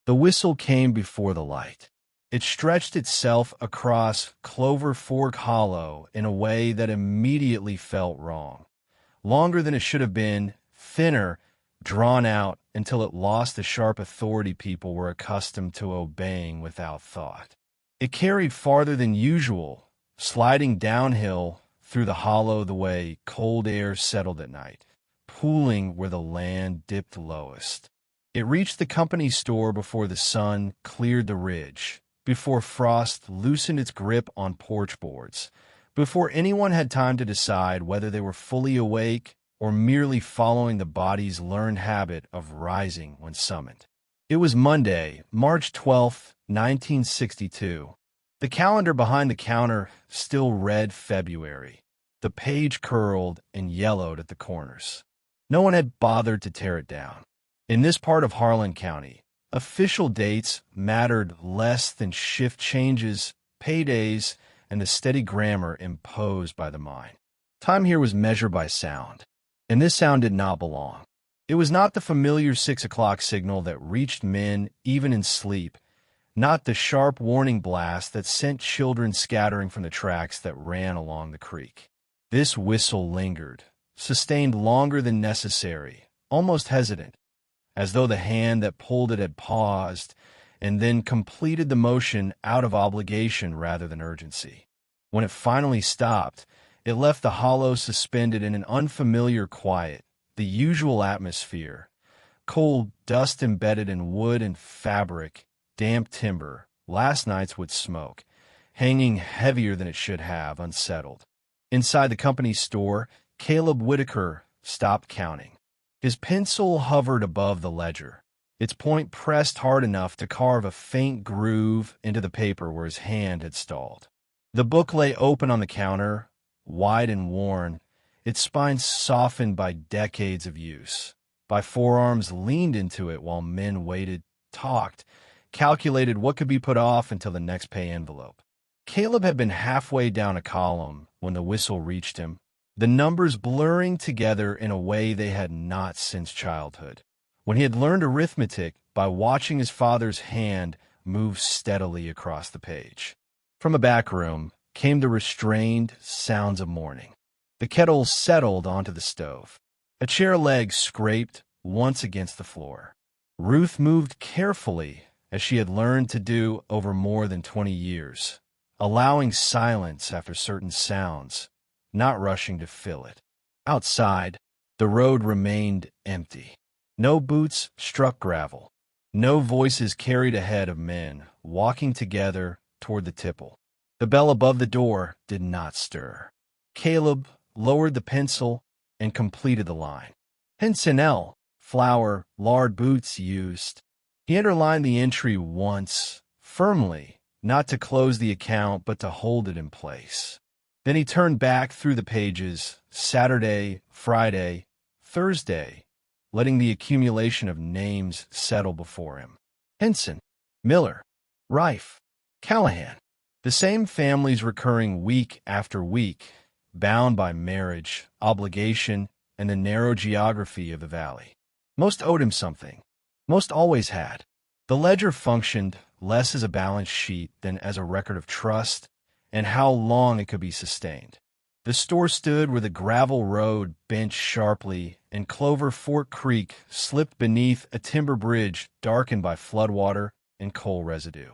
The whistle came before the light. It stretched itself across Clover Fork Hollow in a way that immediately felt wrong. Longer than it should have been, thinner, drawn out until it lost the sharp authority people were accustomed to obeying without thought. It carried farther than usual, sliding downhill through the hollow the way cold air settled at night, pooling where the land dipped lowest. It reached the company store before the sun cleared the ridge, before frost loosened its grip on porch boards, before anyone had time to decide whether they were fully awake or merely following the body's learned habit of rising when summoned. It was Monday, March 12, 1962. The calendar behind the counter still read February. The page curled and yellowed at the corners. No one had bothered to tear it down. In this part of Harlan County, official dates mattered less than shift changes, paydays, and the steady grammar imposed by the mind. Time here was measured by sound, and this sound did not belong. It was not the familiar 6 o'clock signal that reached men even in sleep, not the sharp warning blast that sent children scattering from the tracks that ran along the creek. This whistle lingered, sustained longer than necessary, almost hesitant, as though the hand that pulled it had paused and then completed the motion out of obligation rather than urgency. When it finally stopped, it left the hollow suspended in an unfamiliar quiet, the usual atmosphere, cold dust embedded in wood and fabric, damp timber, last night's wood smoke, hanging heavier than it should have, unsettled. Inside the company store, Caleb Whitaker stopped counting. His pencil hovered above the ledger, its point pressed hard enough to carve a faint groove into the paper where his hand had stalled. The book lay open on the counter, wide and worn, its spine softened by decades of use, by forearms leaned into it while men waited, talked, calculated what could be put off until the next pay envelope. Caleb had been halfway down a column when the whistle reached him, the numbers blurring together in a way they had not since childhood, when he had learned arithmetic by watching his father's hand move steadily across the page. From a back room came the restrained sounds of morning. The kettle settled onto the stove. A chair leg scraped once against the floor. Ruth moved carefully, as she had learned to do over more than 20 years, allowing silence after certain sounds, not rushing to fill it. Outside, the road remained empty. No boots struck gravel. No voices carried ahead of men walking together toward the tipple. The bell above the door did not stir. Caleb lowered the pencil and completed the line. Hensinel, flour, lard boots used. He underlined the entry once, firmly, not to close the account but to hold it in place. Then he turned back through the pages, Saturday, Friday, Thursday, letting the accumulation of names settle before him. Henson, Miller, Rife, Callahan. The same families recurring week after week, bound by marriage, obligation, and the narrow geography of the valley. Most owed him something. Most always had. The ledger functioned less as a balance sheet than as a record of trust and how long it could be sustained. The store stood where the gravel road bent sharply and Clover Fork Creek slipped beneath a timber bridge darkened by floodwater and coal residue.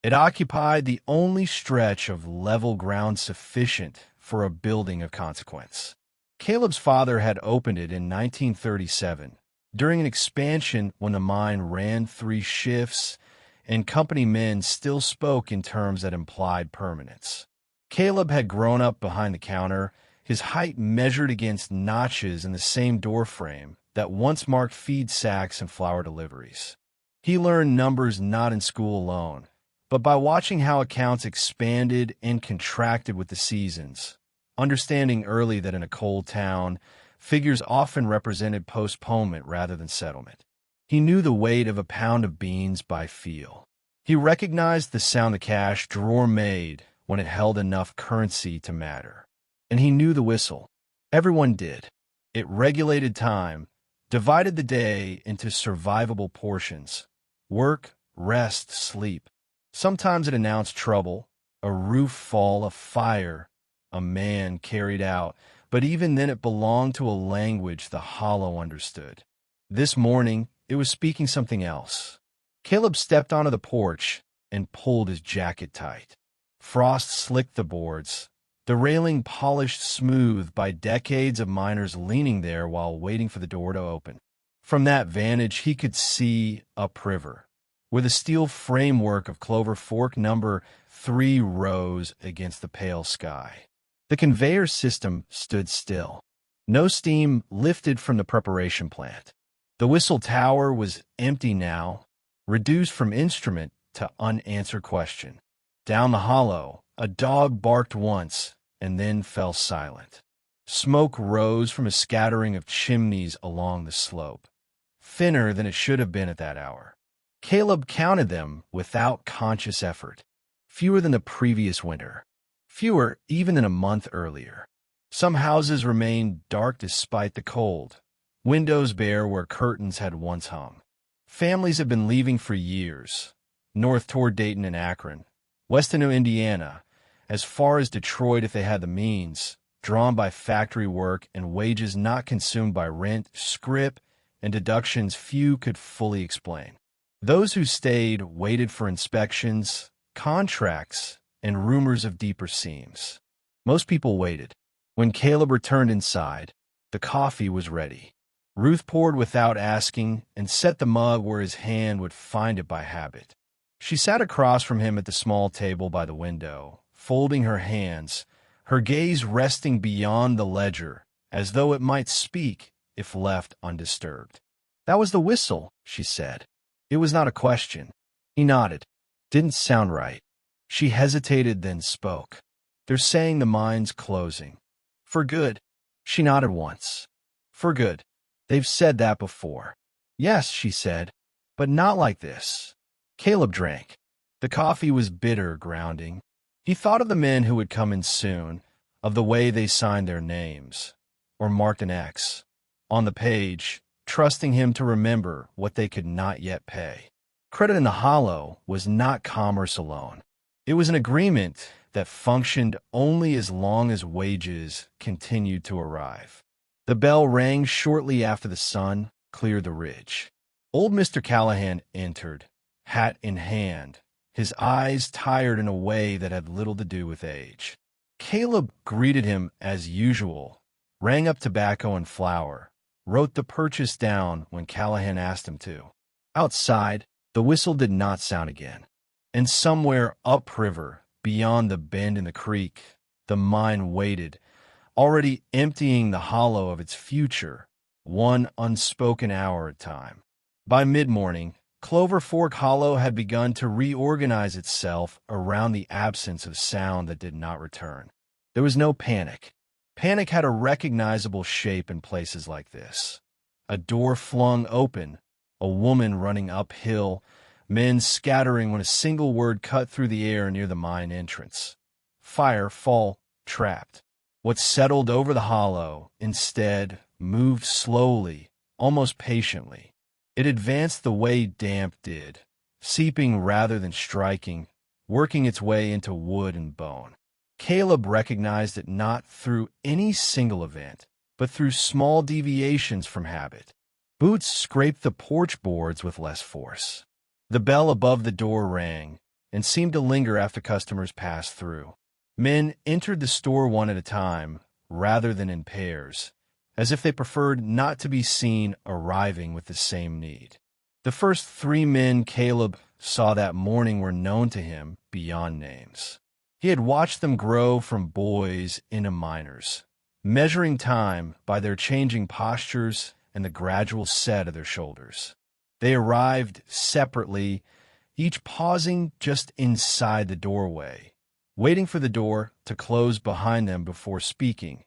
It occupied the only stretch of level ground sufficient for a building of consequence. Caleb's father had opened it in 1937, during an expansion when the mine ran 3 shifts and company men still spoke in terms that implied permanence. Caleb had grown up behind the counter, his height measured against notches in the same doorframe that once marked feed sacks and flour deliveries. He learned numbers not in school alone, but by watching how accounts expanded and contracted with the seasons, understanding early that in a coal town, figures often represented postponement rather than settlement. He knew the weight of a pound of beans by feel. He recognized the sound the cash drawer made when it held enough currency to matter. And he knew the whistle. Everyone did. It regulated time, divided the day into survivable portions: work, rest, sleep. Sometimes it announced trouble, a roof fall, a fire, a man carried out, but even then it belonged to a language the hollow understood. This morning, it was speaking something else. Caleb stepped onto the porch and pulled his jacket tight. Frost slicked the boards, the railing polished smooth by decades of miners leaning there while waiting for the door to open. From that vantage, he could see upriver, where the steel framework of Clover Fork number 3 rose against the pale sky. The conveyor system stood still. No steam lifted from the preparation plant. The whistle tower was empty now, reduced from instrument to unanswered question. Down the hollow, a dog barked once and then fell silent. Smoke rose from a scattering of chimneys along the slope, thinner than it should have been at that hour. Caleb counted them without conscious effort. Fewer than the previous winter. Fewer even than a month earlier. Some houses remained dark despite the cold, windows bare where curtains had once hung. Families had been leaving for years, north toward Dayton and Akron, west into Indiana, as far as Detroit if they had the means, drawn by factory work and wages not consumed by rent, scrip, and deductions few could fully explain. Those who stayed waited for inspections, contracts, and rumors of deeper seams. Most people waited. When Caleb returned inside, the coffee was ready. Ruth poured without asking and set the mug where his hand would find it by habit. She sat across from him at the small table by the window, folding her hands, her gaze resting beyond the ledger, as though it might speak if left undisturbed. "That was the whistle," she said. It was not a question. He nodded. "Didn't sound right." She hesitated, then spoke. "They're saying the mine's closing. For good." She nodded once. "For good. They've said that before." "Yes," she said, "but not like this." Caleb drank. The coffee was bitter, grounding. He thought of the men who would come in soon, of the way they signed their names, or marked an X on the page, trusting him to remember what they could not yet pay. Credit in the hollow was not commerce alone. It was an agreement that functioned only as long as wages continued to arrive. The bell rang shortly after the sun cleared the ridge. Old Mr. Callahan entered, hat in hand, his eyes tired in a way that had little to do with age. Caleb greeted him as usual, rang up tobacco and flour, wrote the purchase down when Callahan asked him to. Outside, the whistle did not sound again. And somewhere upriver, beyond the bend in the creek, the mine waited, already emptying the hollow of its future, one unspoken hour at a time. By mid-morning, Clover Fork Hollow had begun to reorganize itself around the absence of sound that did not return. There was no panic. Panic had a recognizable shape in places like this. A door flung open, a woman running uphill, men scattering when a single word cut through the air near the mine entrance. Fire, fall, trapped. What settled over the hollow, instead, moved slowly, almost patiently. It advanced the way damp did, seeping rather than striking, working its way into wood and bone. Caleb recognized it not through any single event, but through small deviations from habit. Boots scraped the porch boards with less force. The bell above the door rang and seemed to linger after customers passed through. Men entered the store one at a time, rather than in pairs, as if they preferred not to be seen arriving with the same need. The first 3 men Caleb saw that morning were known to him beyond names. He had watched them grow from boys into miners, measuring time by their changing postures and the gradual set of their shoulders. They arrived separately, each pausing just inside the doorway, waiting for the door to close behind them before speaking,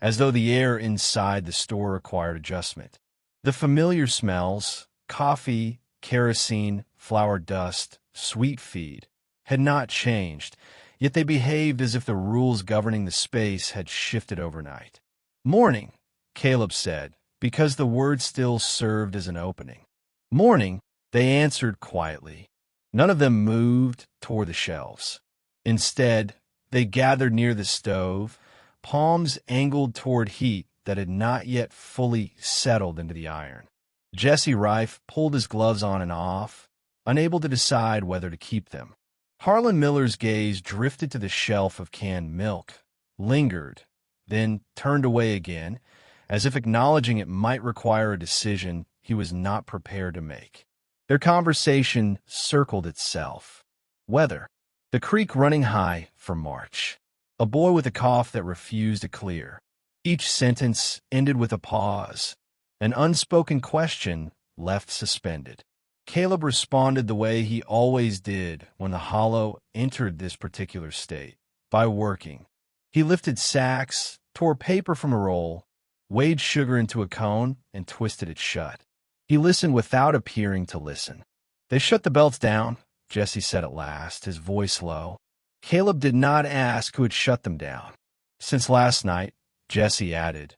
as though the air inside the store required adjustment. The familiar smells, coffee, kerosene, flour dust, sweet feed, had not changed, yet they behaved as if the rules governing the space had shifted overnight. "Morning," Caleb said, because the word still served as an opening. "Morning," they answered quietly. None of them moved toward the shelves. Instead, they gathered near the stove, palms angled toward heat that had not yet fully settled into the iron. Jesse Rife pulled his gloves on and off, unable to decide whether to keep them. Harlan Miller's gaze drifted to the shelf of canned milk, lingered, then turned away again, as if acknowledging it might require a decision he was not prepared to make. Their conversation circled itself. Weather. The creek running high for March. A boy with a cough that refused to clear. Each sentence ended with a pause, an unspoken question left suspended. Caleb responded the way he always did when the Hollow entered this particular state, by working. He lifted sacks, tore paper from a roll, weighed sugar into a cone, and twisted it shut. He listened without appearing to listen. They shut the belts down, Jesse said at last, his voice low. Caleb did not ask who had shut them down. Since last night, Jesse added,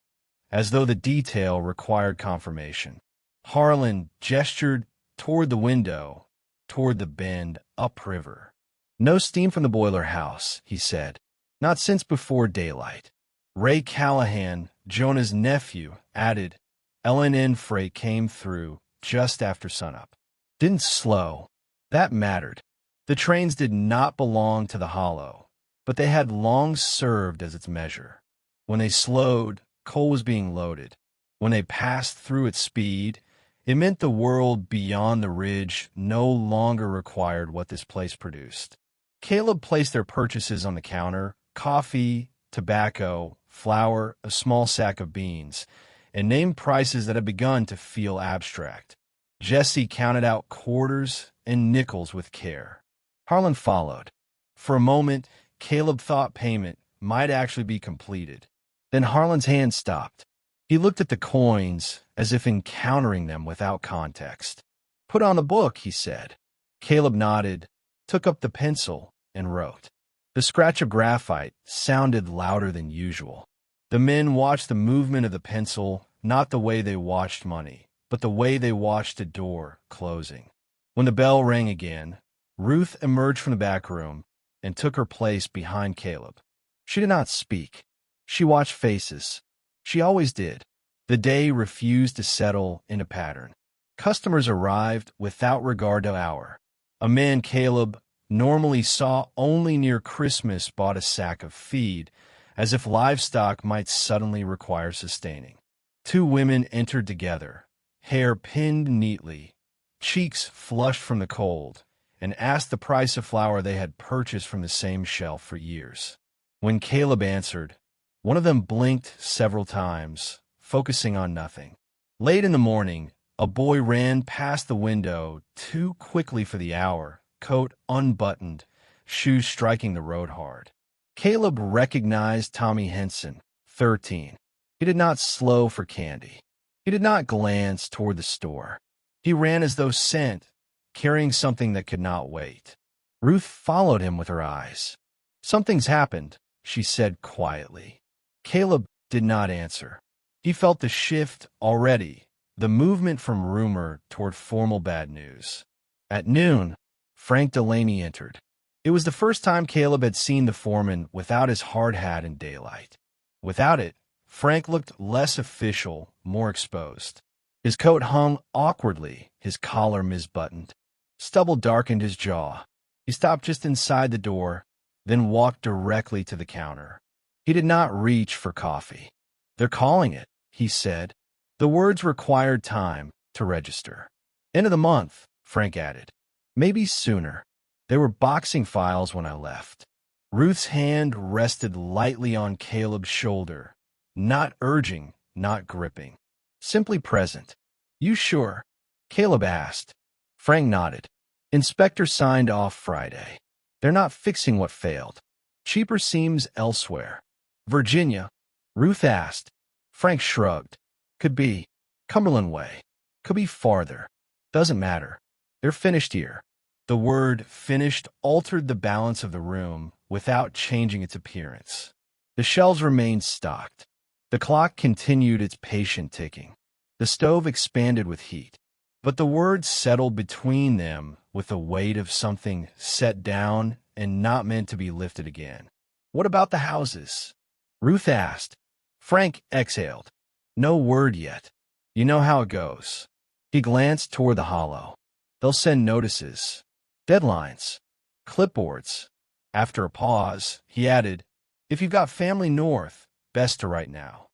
as though the detail required confirmation. Harlan gestured toward the window, toward the bend upriver. No steam from the boiler house, he said. Not since before daylight. Ray Callahan, Jonah's nephew, added, L&N freight came through just after sunup. Didn't slow. That mattered. The trains did not belong to the Hollow, but they had long served as its measure. When they slowed, coal was being loaded. When they passed through at speed, it meant the world beyond the ridge no longer required what this place produced. Caleb placed their purchases on the counter, coffee, tobacco, flour, a small sack of beans, and named prices that had begun to feel abstract. Jesse counted out quarters and nickels with care. Harlan followed. For a moment, Caleb thought payment might actually be completed. Then Harlan's hand stopped. He looked at the coins as if encountering them without context. Put on the book, he said. Caleb nodded, took up the pencil, and wrote. The scratch of graphite sounded louder than usual. The men watched the movement of the pencil, not the way they watched money, but the way they watched a door closing. When the bell rang again, Ruth emerged from the back room and took her place behind Caleb. She did not speak. She watched faces. She always did. The day refused to settle in a pattern. Customers arrived without regard to hour. A man Caleb normally saw only near Christmas bought a sack of feed, as if livestock might suddenly require sustaining. Two women entered together, hair pinned neatly, cheeks flushed from the cold, and asked the price of flour they had purchased from the same shelf for years. When Caleb answered, one of them blinked several times, focusing on nothing. Late in the morning, a boy ran past the window too quickly for the hour, coat unbuttoned, shoes striking the road hard. Caleb recognized Tommy Henson, 13. He did not slow for candy. He did not glance toward the store. He ran as though sent, carrying something that could not wait. Ruth followed him with her eyes. Something's happened, she said quietly. Caleb did not answer. He felt the shift already, the movement from rumor toward formal bad news. At noon, Frank Delaney entered. It was the first time Caleb had seen the foreman without his hard hat in daylight. Without it, Frank looked less official, more exposed. His coat hung awkwardly, his collar misbuttoned. Stubble darkened his jaw. He stopped just inside the door, then walked directly to the counter. He did not reach for coffee. They're calling it, he said. The words required time to register. End of the month, Frank added. Maybe sooner. They were boxing files when I left. Ruth's hand rested lightly on Caleb's shoulder, not urging, not gripping. Simply present. You sure? Caleb asked. Frank nodded. Inspector signed off Friday. They're not fixing what failed. Cheaper seams elsewhere. Virginia? Ruth asked. Frank shrugged. Could be. Cumberland Way. Could be farther. Doesn't matter. They're finished here. The word finished altered the balance of the room without changing its appearance. The shelves remained stocked. The clock continued its patient ticking. The stove expanded with heat. But the words settled between them with the weight of something set down and not meant to be lifted again. "What about the houses?" Ruth asked. Frank exhaled. "No word yet. You know how it goes." He glanced toward the hollow. "They'll send notices, deadlines, clipboards." After a pause, he added, "If you've got family north, best to write now."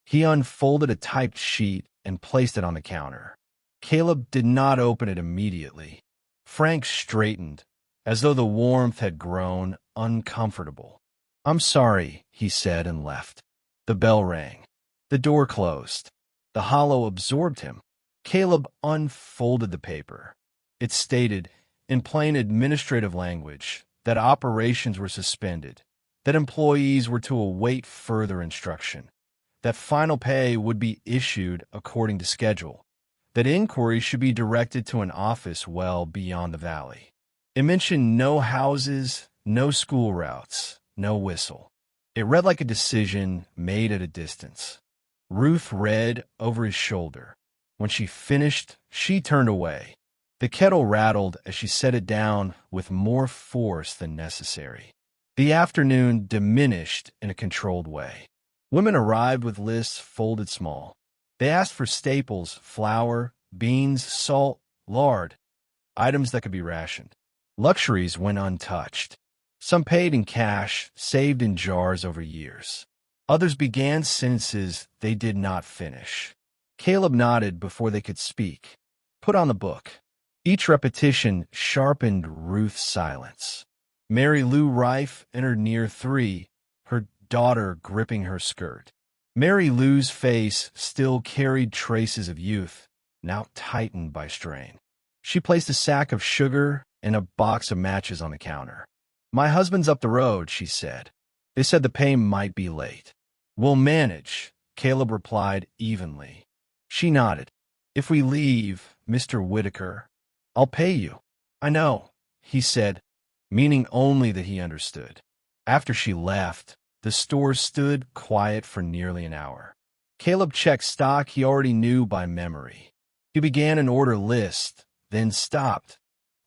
He unfolded a typed sheet and placed it on the counter. Caleb did not open it immediately. Frank straightened, as though the warmth had grown uncomfortable. "I'm sorry," he said and left. The bell rang. The door closed. The hollow absorbed him. Caleb unfolded the paper. It stated, in plain administrative language, that operations were suspended, that employees were to await further instruction, that final pay would be issued according to schedule, that inquiries should be directed to an office well beyond the valley. It mentioned no houses, no school routes, no whistle. It read like a decision made at a distance. Ruth read over his shoulder. When she finished, she turned away. The kettle rattled as she set it down with more force than necessary. The afternoon diminished in a controlled way. Women arrived with lists folded small. They asked for staples, flour, beans, salt, lard, items that could be rationed. Luxuries went untouched. Some paid in cash, saved in jars over years. Others began sentences they did not finish. Caleb nodded before they could speak. "Put on the book." Each repetition sharpened Ruth's silence. Mary Lou Rife entered near 3, her daughter gripping her skirt. Mary Lou's face still carried traces of youth, now tightened by strain. She placed a sack of sugar and a box of matches on the counter. "My husband's up the road," she said. "They said the pay might be late." "We'll manage," Caleb replied evenly. She nodded. "If we leave, Mr. Whitaker, I'll pay you." "I know," he said, meaning only that he understood. After she left, the store stood quiet for nearly an hour. Caleb checked stock he already knew by memory. He began an order list, then stopped,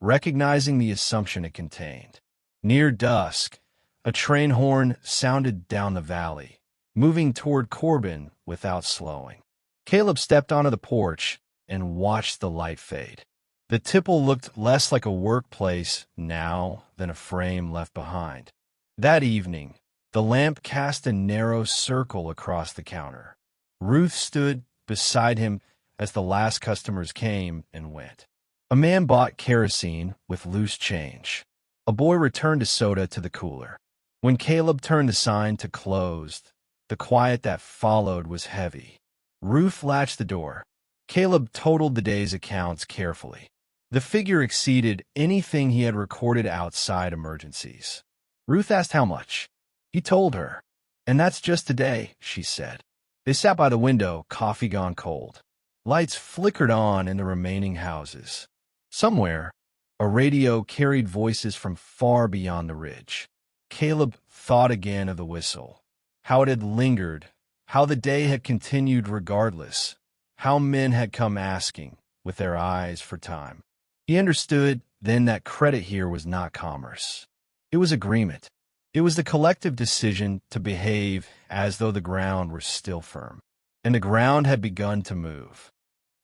recognizing the assumption it contained. Near dusk, a train horn sounded down the valley, moving toward Corbin without slowing. Caleb stepped onto the porch and watched the light fade. The tipple looked less like a workplace now than a frame left behind. That evening, the lamp cast a narrow circle across the counter. Ruth stood beside him as the last customers came and went. A man bought kerosene with loose change. A boy returned a soda to the cooler. When Caleb turned the sign to closed, the quiet that followed was heavy. Ruth latched the door. Caleb totaled the day's accounts carefully. The figure exceeded anything he had recorded outside emergencies. Ruth asked how much. He told her. "And that's just today," she said. They sat by the window, coffee gone cold. Lights flickered on in the remaining houses. Somewhere, a radio carried voices from far beyond the ridge. Caleb thought again of the whistle, how it had lingered, how the day had continued regardless, how men had come asking, with their eyes for time. He understood then that credit here was not commerce. It was agreement. It was the collective decision to behave as though the ground were still firm. And the ground had begun to move.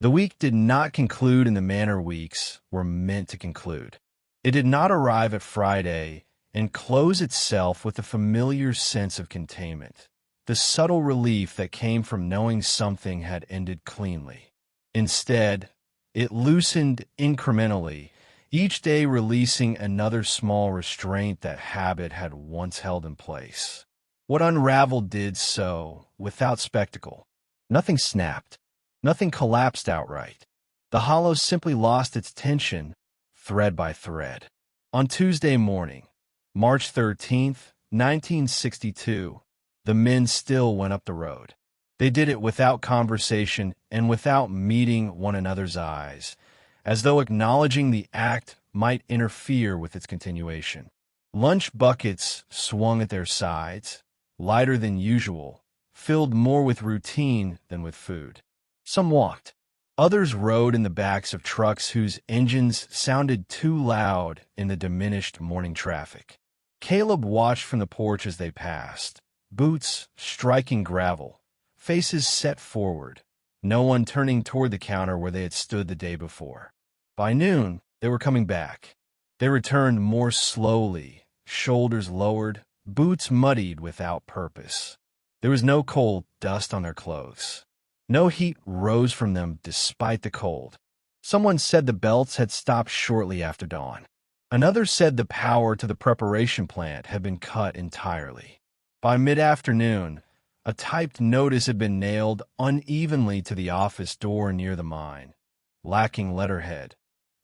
The week did not conclude in the manner weeks were meant to conclude. It did not arrive at Friday and close itself with a familiar sense of containment, the subtle relief that came from knowing something had ended cleanly. Instead, it loosened incrementally, each day releasing another small restraint that habit had once held in place. What unraveled did so without spectacle. Nothing snapped. Nothing collapsed outright. The hollow simply lost its tension, thread by thread. On Tuesday morning, March 13th, 1962, the men still went up the road. They did it without conversation and without meeting one another's eyes, as though acknowledging the act might interfere with its continuation. Lunch buckets swung at their sides, lighter than usual, filled more with routine than with food. Some walked. Others rode in the backs of trucks whose engines sounded too loud in the diminished morning traffic. Caleb watched from the porch as they passed, boots striking gravel, faces set forward, no one turning toward the counter where they had stood the day before. By noon, they were coming back. They returned more slowly, shoulders lowered, boots muddied without purpose. There was no cold dust on their clothes. No heat rose from them despite the cold. Someone said the belts had stopped shortly after dawn. Another said the power to the preparation plant had been cut entirely. By mid-afternoon, a typed notice had been nailed unevenly to the office door near the mine, lacking letterhead,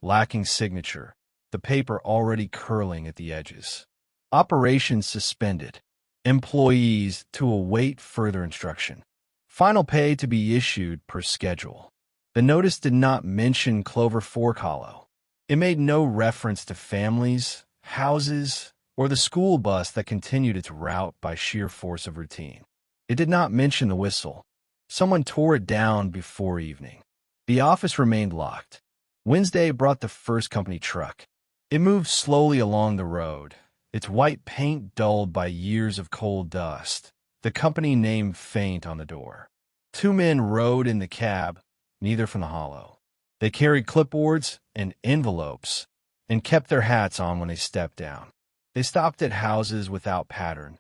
lacking signature, the paper already curling at the edges. Operations suspended. Employees to await further instruction. Final pay to be issued per schedule. The notice did not mention Clover Fork Hollow. It made no reference to families, houses, or the school bus that continued its route by sheer force of routine. It did not mention the whistle. Someone tore it down before evening. The office remained locked. Wednesday brought the first company truck. It moved slowly along the road, its white paint dulled by years of coal dust, the company name faint on the door. Two men rode in the cab, neither from the hollow. They carried clipboards and envelopes and kept their hats on when they stepped down. They stopped at houses without pattern,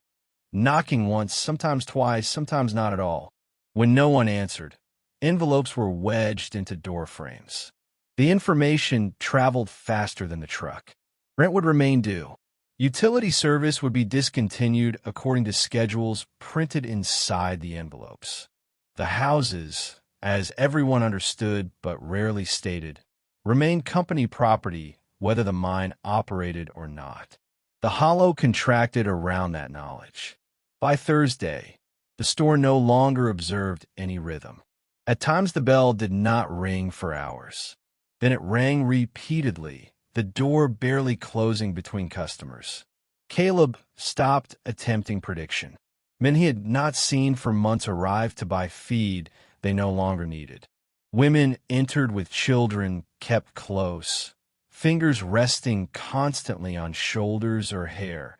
knocking once, sometimes twice, sometimes not at all. When no one answered, envelopes were wedged into door frames. The information traveled faster than the truck. Rent would remain due. Utility service would be discontinued according to schedules printed inside the envelopes. The houses, as everyone understood but rarely stated, remained company property whether the mine operated or not. The hollow contracted around that knowledge. By Thursday, the store no longer observed any rhythm. At times the bell did not ring for hours. Then it rang repeatedly, the door barely closing between customers. Caleb stopped attempting prediction. Men he had not seen for months arrived to buy feed they no longer needed. Women entered with children kept close, fingers resting constantly on shoulders or hair,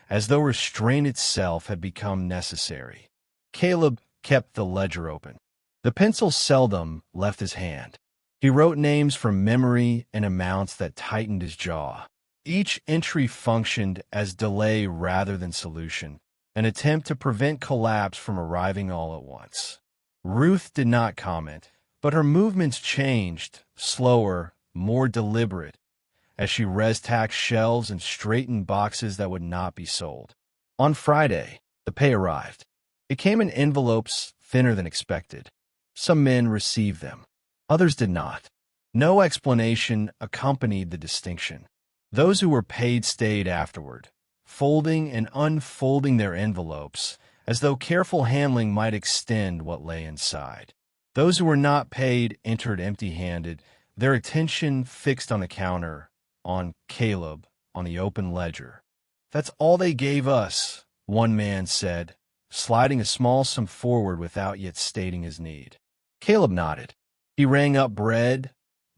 as though restraint itself had become necessary. Caleb kept the ledger open. The pencil seldom left his hand. He wrote names from memory and amounts that tightened his jaw. Each entry functioned as delay rather than solution, an attempt to prevent collapse from arriving all at once. Ruth did not comment, but her movements changed, slower, more deliberate, as she res-tacked shelves and straightened boxes that would not be sold. On Friday, the pay arrived. It came in envelopes thinner than expected. Some men received them. Others did not. No explanation accompanied the distinction. Those who were paid stayed afterward, folding and unfolding their envelopes, as though careful handling might extend what lay inside. Those who were not paid entered empty-handed, their attention fixed on the counter, on Caleb, on the open ledger. "That's all they gave us," one man said, sliding a small sum forward without yet stating his need. Caleb nodded. He rang up bread,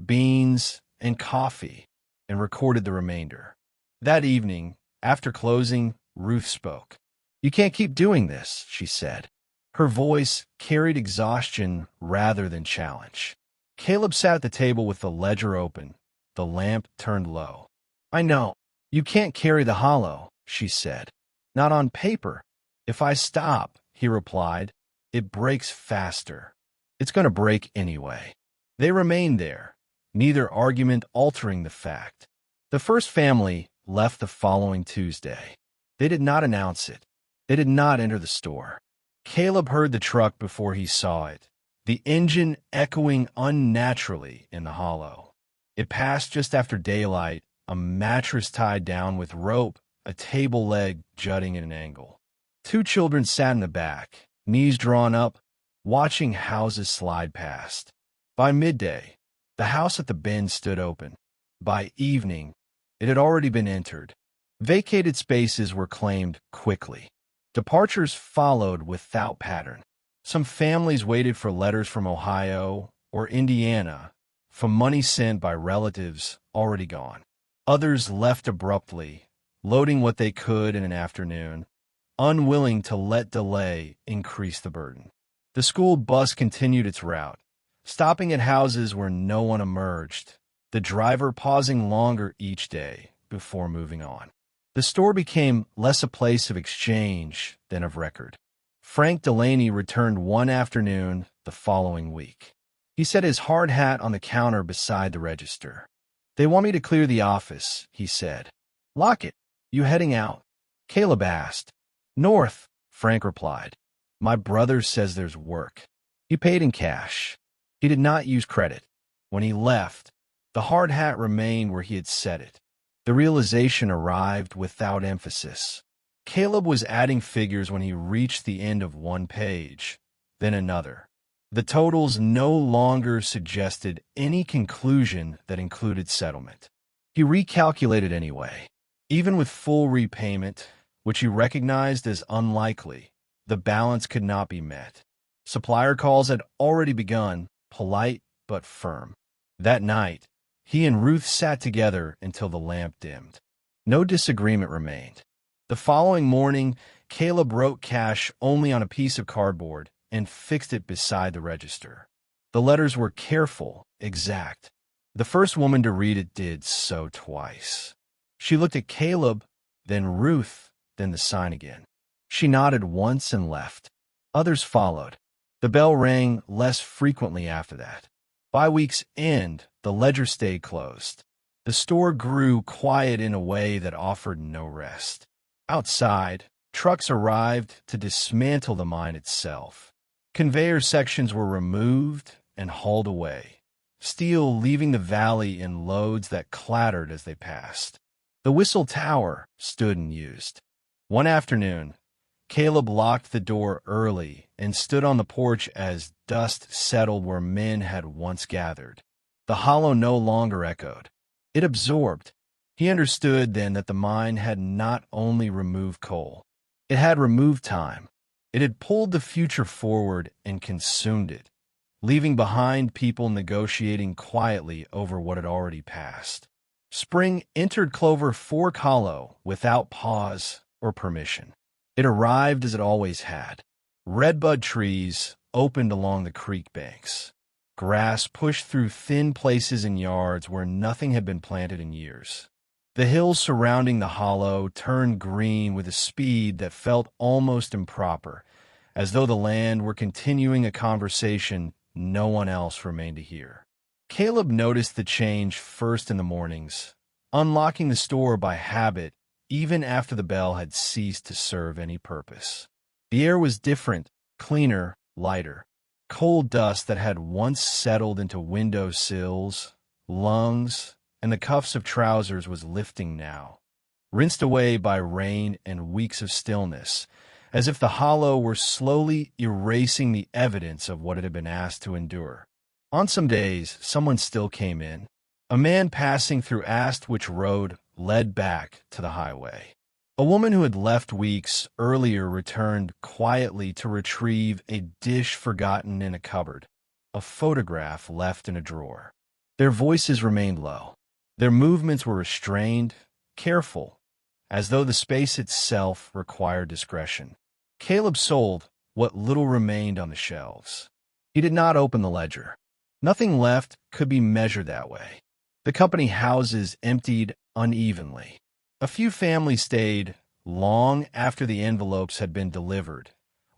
beans, and coffee, and recorded the remainder. That evening, after closing, Ruth spoke. "You can't keep doing this," she said. Her voice carried exhaustion rather than challenge. Caleb sat at the table with the ledger open, the lamp turned low. "I know. You can't carry the hollow," she said. "Not on paper." "If I stop," he replied, "it breaks faster. It's going to break anyway." They remained there, neither argument altering the fact. The first family left the following Tuesday. They did not announce it. They did not enter the store. Caleb heard the truck before he saw it, the engine echoing unnaturally in the hollow. It passed just after daylight, a mattress tied down with rope, a table leg jutting at an angle. Two children sat in the back, knees drawn up, watching houses slide past. By midday, the house at the bend stood open. By evening, it had already been entered. Vacated spaces were claimed quickly. Departures followed without pattern. Some families waited for letters from Ohio or Indiana from money sent by relatives already gone. Others left abruptly, loading what they could in an afternoon, unwilling to let delay increase the burden. The school bus continued its route, stopping at houses where no one emerged, the driver pausing longer each day before moving on. The store became less a place of exchange than of record. Frank Delaney returned one afternoon the following week. He set his hard hat on the counter beside the register. "They want me to clear the office," he said. "Lock it. You heading out?" Caleb asked. "North," Frank replied. "My brother says there's work." He paid in cash. He did not use credit. When he left, the hard hat remained where he had set it. The realization arrived without emphasis. Caleb was adding figures when he reached the end of one page, then another. The totals no longer suggested any conclusion that included settlement. He recalculated anyway. Even with full repayment, which he recognized as unlikely, the balance could not be met. Supplier calls had already begun, polite but firm. That night, he and Ruth sat together until the lamp dimmed. No disagreement remained. The following morning, Caleb wrote cash only on a piece of cardboard and fixed it beside the register. The letters were careful, exact. The first woman to read it did so twice. She looked at Caleb, then Ruth, then the sign again. She nodded once and left. Others followed. The bell rang less frequently after that. By week's end, the ledger stayed closed. The store grew quiet in a way that offered no rest. Outside, trucks arrived to dismantle the mine itself. Conveyor sections were removed and hauled away, steel leaving the valley in loads that clattered as they passed. The whistle tower stood unused. One afternoon, Caleb locked the door early and stood on the porch as dust settled where men had once gathered. The hollow no longer echoed. It absorbed. He understood then that the mine had not only removed coal. It had removed time. It had pulled the future forward and consumed it, leaving behind people negotiating quietly over what had already passed. Spring entered Clover Fork Hollow without pause or permission. It arrived as it always had. Redbud trees opened along the creek banks. Grass pushed through thin places in yards where nothing had been planted in years. The hills surrounding the hollow turned green with a speed that felt almost improper, as though the land were continuing a conversation no one else remained to hear. Caleb noticed the change first in the mornings, unlocking the store by habit even after the bell had ceased to serve any purpose. The air was different, cleaner, lighter. Coal dust that had once settled into window sills, lungs, and the cuffs of trousers was lifting now, rinsed away by rain and weeks of stillness, as if the hollow were slowly erasing the evidence of what it had been asked to endure. On some days, someone still came in. A man passing through asked which road led back to the highway. A woman who had left weeks earlier returned quietly to retrieve a dish forgotten in a cupboard, a photograph left in a drawer. Their voices remained low. Their movements were restrained, careful, as though the space itself required discretion. Caleb sold what little remained on the shelves. He did not open the ledger. Nothing left could be measured that way. The company houses emptied unevenly. A few families stayed long after the envelopes had been delivered,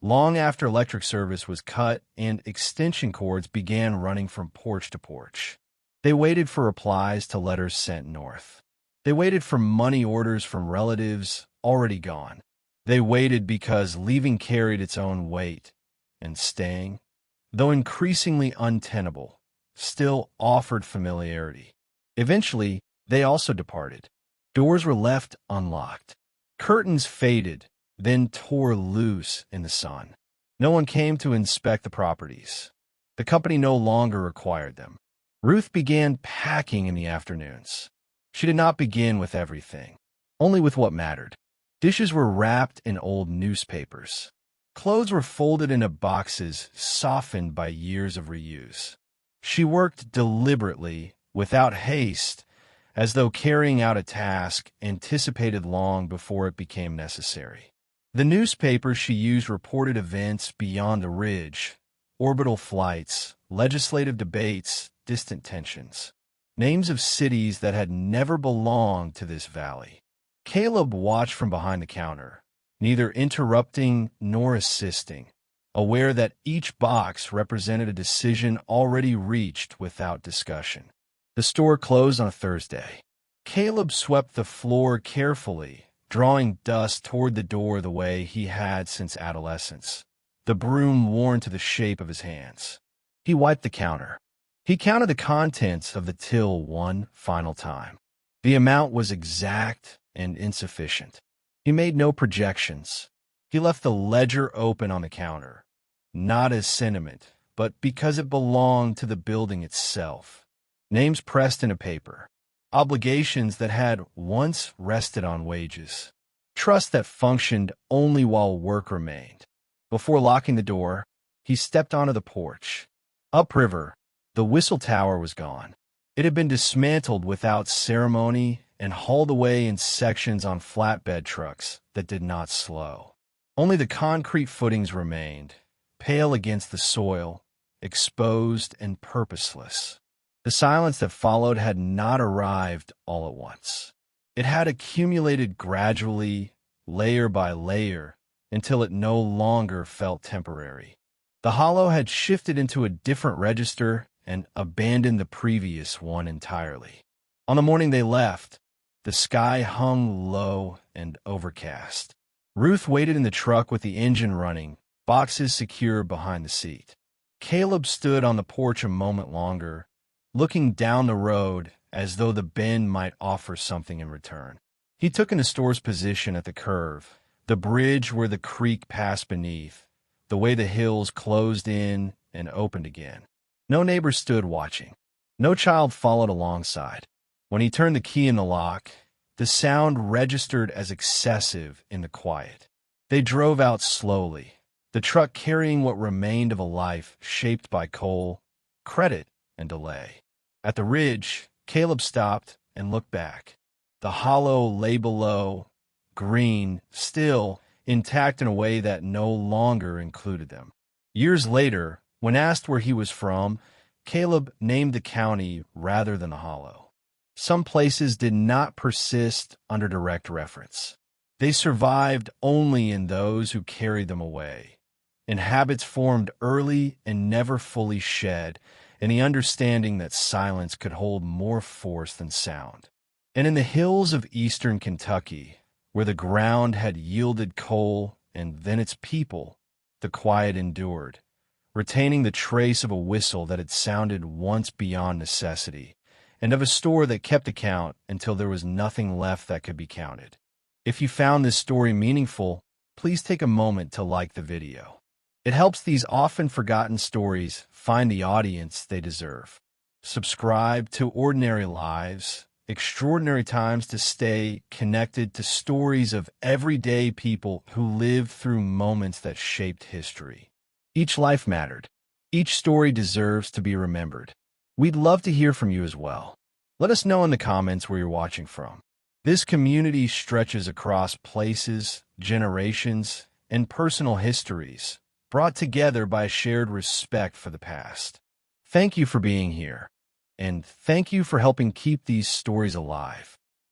long after electric service was cut and extension cords began running from porch to porch. They waited for replies to letters sent north. They waited for money orders from relatives already gone. They waited because leaving carried its own weight, and staying, though increasingly untenable, still offered familiarity. Eventually, they also departed. Doors were left unlocked. Curtains faded, then tore loose in the sun. No one came to inspect the properties. The company no longer required them. Ruth began packing in the afternoons. She did not begin with everything, only with what mattered. Dishes were wrapped in old newspapers. Clothes were folded into boxes softened by years of reuse. She worked deliberately, without haste, as though carrying out a task anticipated long before it became necessary. The newspapers she used reported events beyond the ridge, orbital flights, legislative debates, distant tensions, names of cities that had never belonged to this valley. Caleb watched from behind the counter, neither interrupting nor assisting, aware that each box represented a decision already reached without discussion. The store closed on a Thursday. Caleb swept the floor carefully, drawing dust toward the door the way he had since adolescence, the broom worn to the shape of his hands. He wiped the counter. He counted the contents of the till one final time. The amount was exact and insufficient. He made no projections. He left the ledger open on the counter, not as sentiment, but because it belonged to the building itself. Names pressed in a paper. Obligations that had once rested on wages. Trust that functioned only while work remained. Before locking the door, he stepped onto the porch. Upriver, the whistle tower was gone. It had been dismantled without ceremony and hauled away in sections on flatbed trucks that did not slow. Only the concrete footings remained, pale against the soil, exposed and purposeless. The silence that followed had not arrived all at once. It had accumulated gradually, layer by layer, until it no longer felt temporary. The hollow had shifted into a different register and abandoned the previous one entirely. On the morning they left, the sky hung low and overcast. Ruth waited in the truck with the engine running, boxes secure behind the seat. Caleb stood on the porch a moment longer, looking down the road as though the bend might offer something in return. He took in the store's position at the curve, the bridge where the creek passed beneath, the way the hills closed in and opened again. No neighbor stood watching. No child followed alongside. When he turned the key in the lock, the sound registered as excessive in the quiet. They drove out slowly, the truck carrying what remained of a life shaped by coal, credit, and delay. At the ridge, Caleb stopped and looked back. The hollow lay below, green, still, intact in a way that no longer included them. Years later, when asked where he was from, Caleb named the county rather than the hollow. Some places did not persist under direct reference. They survived only in those who carried them away, in habits formed early and never fully shed, in the understanding that silence could hold more force than sound. And in the hills of eastern Kentucky, where the ground had yielded coal and then its people, the quiet endured, retaining the trace of a whistle that had sounded once beyond necessity, and of a store that kept account until there was nothing left that could be counted. If you found this story meaningful, please take a moment to like the video. It helps these often forgotten stories find the audience they deserve. Subscribe to Ordinary Lives, Extraordinary Times to stay connected to stories of everyday people who lived through moments that shaped history. Each life mattered. Each story deserves to be remembered. We'd love to hear from you as well. Let us know in the comments where you're watching from. This community stretches across places, generations, and personal histories, brought together by a shared respect for the past. Thank you for being here, and thank you for helping keep these stories alive.